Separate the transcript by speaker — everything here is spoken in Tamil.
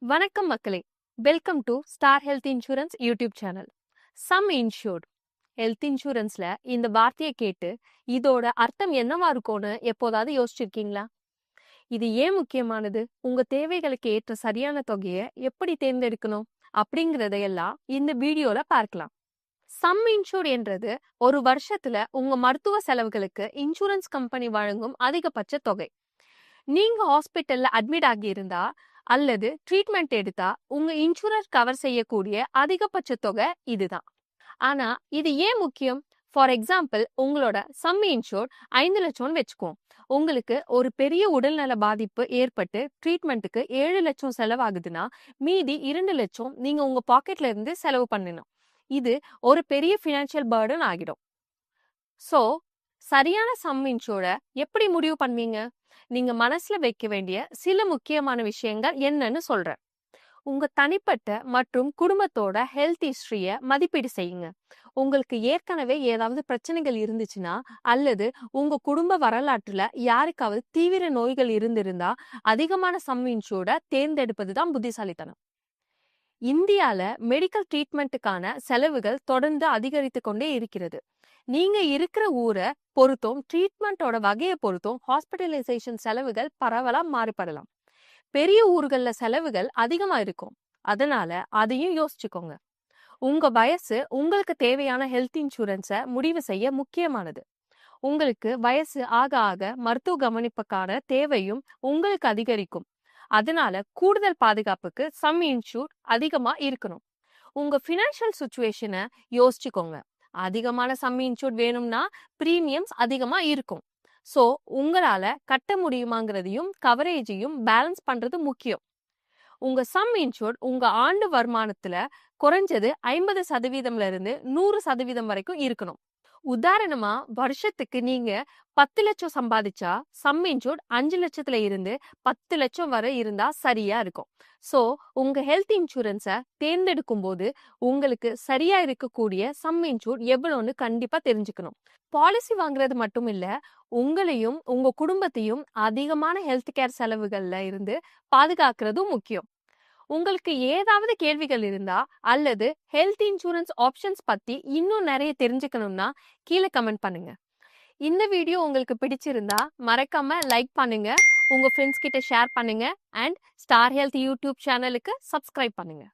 Speaker 1: வணக்கம் மக்களே, welcome to Star Health insurance YouTube channel. Sum insured health இன்சூரன்ஸ்ல இந்த வார்த்தையை கேட்டு இதோட அர்த்தம் என்னவா இருக்கும்னு எப்போதாவது யோசிச்சிருக்கீங்களா? இது ஏன் முக்கியமானது, உங்க தேவைகளுக்கு ஏற்ற சரியான தொகையை எப்படி தேர்ந்தெடுக்கணும் அப்படிங்கறதையெல்லாம் இந்த வீடியோல பார்க்கலாம். சம் இன்சூர்ட் என்றது ஒரு வருஷத்துல உங்க மருத்துவ செலவுகளுக்கு இன்சூரன்ஸ் கம்பெனி வழங்கும் அதிகபட்ச தொகை. நீங்க ஹாஸ்பிட்டல்ல அட்மிட் ஆகி இருந்தா அல்லது ட்ரீட்மெண்ட் எடுத்தா உங்க இன்சூரன்ஸ் கவர் செய்யக்கூடிய அதிகபட்ச தொகை இதுதான். ஆனா இது ஏன் முக்கியம்? ஃபார் எக்ஸாம்பிள், உங்களோட சம் இன்சூர் 5 லட்சம்னு வச்சுக்கோம். உங்களுக்கு ஒரு பெரிய உடல்நல பாதிப்பு ஏற்பட்டு ட்ரீட்மெண்ட்டுக்கு 7 லட்சம் செலவாகுதுன்னா மீதி 2 லட்சம் நீங்க உங்க பாக்கெட்ல இருந்து செலவு பண்ணணும். இது ஒரு பெரிய ஃபினான்ஷியல் பர்டன் ஆகிடும். சோ சரியான சம் இன்சூரை எப்படி முடிவு பண்ணுவீங்க? நீங்க மனசுல வைக்க வேண்டிய சில முக்கியமான விஷயங்கள் என்னன்னு சொல்றேன். உங்க தனிப்பட்ட மற்றும் குடும்பத்தோட ஹெல்த் ஹிஸ்டரிய மதிப்பீடு செய்யுங்க. உங்களுக்கு ஏற்கனவே ஏதாவது பிரச்சனைகள் இருந்துச்சுன்னா அல்லது உங்க குடும்ப வரலாற்றுல யாருக்காவது தீவிர நோய்கள் இருந்திருந்தா அதிகமான சம் இன்சூரை தேர்ந்தெடுப்பதுதான் புத்திசாலித்தனம். இந்தியால மெடிக்கல் ட்ரீட்மெண்ட்டுக்கான செலவுகள் தொடர்ந்து அதிகரித்து கொண்டே இருக்கிறது. நீங்க இருக்கிற ஊரை பொறுத்தும் ட்ரீட்மெண்டோட வகையை பொறுத்தும் ஹாஸ்பிட்டலைசேஷன் செலவுகள் பரவலா மாறுபடலாம். பெரிய ஊர்கள்ல செலவுகள் அதிகமா இருக்கும், அதனால அதையும் யோசிச்சுக்கோங்க. உங்க வயசு உங்களுக்கு தேவையான ஹெல்த் இன்சூரன்ஸை முடிவு செய்ய முக்கியமானது. உங்களுக்கு வயசு ஆக ஆக மருத்துவ கவனிப்புக்கான தேவையும் உங்களுக்கு அதிகரிக்கும். அதனால கூடுதல் பாதுகாப்புக்கு சம் இன்சூர் அதிகமா இருக்கணும். உங்க பினான்சியல் சுச்சுவேஷனை யோசிச்சுக்கோங்க. அதிகமான சம் இன்சூர் வேணும்னா பிரீமியம்ஸ் அதிகமா இருக்கும். சோ உங்களால கட்ட முடியுமாங்கிறதையும் கவரேஜையும் பேலன்ஸ் பண்றது முக்கியம். உங்க சம் இன்சூர் உங்க ஆண்டு வருமானத்துல குறைஞ்சது 50% இருந்து 100% வரைக்கும் இருக்கணும். உதாரணமா, வருஷத்துக்கு நீங்க 10 லட்சம் சம்பாதிச்சா சம் இன்சூர் 5 லட்சத்துல இருந்து 10 லட்சம் வரை இருந்தா சரியா இருக்கும். சோ உங்க ஹெல்த் இன்சூரன்ஸை தேர்ந்தெடுக்கும் போது உங்களுக்கு சரியா இருக்கக்கூடிய சம் இன்சூர் எவ்வளவுன்னு கண்டிப்பா தெரிஞ்சுக்கணும். பாலிசி வாங்குறது மட்டும் இல்ல, உங்களையும் உங்க குடும்பத்தையும் அதிகமான ஹெல்த் கேர் செலவுகள்ல இருந்து பாதுகாக்கிறதும் முக்கியம். உங்களுக்கு ஏதாவது கேள்விகள் இருந்தா அல்லது ஹெல்த் இன்சூரன்ஸ் ஆப்ஷன்ஸ் பத்தி இன்னும் நிறைய தெரிஞ்சுக்கணும்னா கீழே கமெண்ட் பண்ணுங்க. இந்த வீடியோ உங்களுக்கு பிடிச்சிருந்தா மறக்காம லைக் பண்ணுங்க, உங்க ஃப்ரெண்ட்ஸ் கிட்ட ஷேர் பண்ணுங்க அண்ட் ஸ்டார் ஹெல்த் யூடியூப் சேனலுக்கு சப்ஸ்கிரைப் பண்ணுங்க.